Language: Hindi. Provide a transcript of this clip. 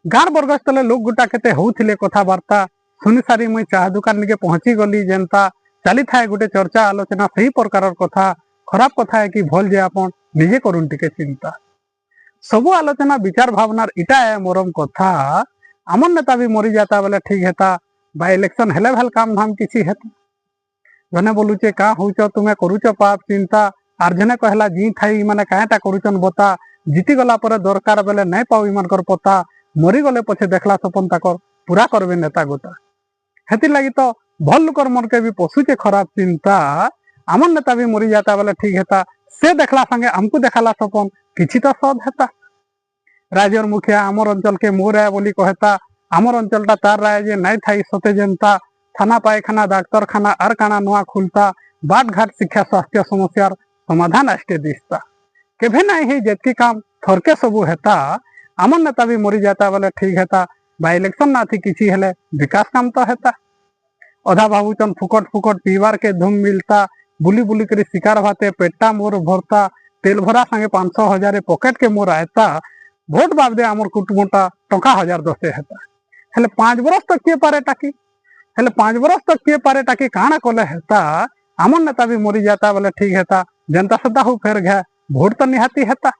गाँव बरगज तले लोक गुटा केते होउथिले कथाबार्ता सुनि सारी मुई चाह दुकान निके पहुंची गली जेनता चली थाए गोटे चर्चा आलोचना सही प्रकार कथा खराब कथा है कि भल जे आपन निजे करुन टिके चिंता सबु आलोचना विचार भावनार इटा है मोरम कथा आमन नेता भी मरी जाता बोले ठीक हेता बाय इलेक्शन हेले भेल काम धाम किसी हेता जने बोलुचे का होउच तुमे करूच पाप चिंता आर जने कहला जी थाई माने काहेटा करूचन बता जीती गला पर दरकार बेले नहीं पाऊ इमानकर पता मरी गले पछे देखला सपन ताकर पूरा करबे नेता गोता हेति लगी तो भल लुकर मन के भी पशुचे खराब चिंता आमन नेता भी मरी जाता बोले ठीक हेता से देखला संगे हमको देखाला सपन किछि तो सद हेता राज्यर मुखिया आमर अंचल के मोर है बोली कहता आमर अंचलटा तार राय जे नहीं थाई सते जनता थाना पायखाना डाक्तरखाना आर काना नुआ खुलता बाट घाट शिक्षा स्वास्थ्य समस्यार समाधान आस्ते दिसता केभे नहीं ही जेतकी काम थरके सबू हेता आमन नेता भी मरी जाता बोले ठीक हेता बाय इलेक्शन ना थी किसी हेले विकास काम तो हेता अधा भावुचन फुकट फुकट पीवार के धूम मिलता बुली बुली करी शिकार भाते पेटा मोर भरता तेल भरा संगे 500,000 पॉकेट के मोर आयता भोट बाबदे आमर कुटुंबटा टंका 1010 हेता हेले 5 बरस तक किए पारे टाकी हेले 5 बरस तक किए पारे टाकी काना कले हेता आमन नेता भी मरी जाता बोले ठीक हेता जनता सदा हो फेर घे भोट तो निहाती हेता।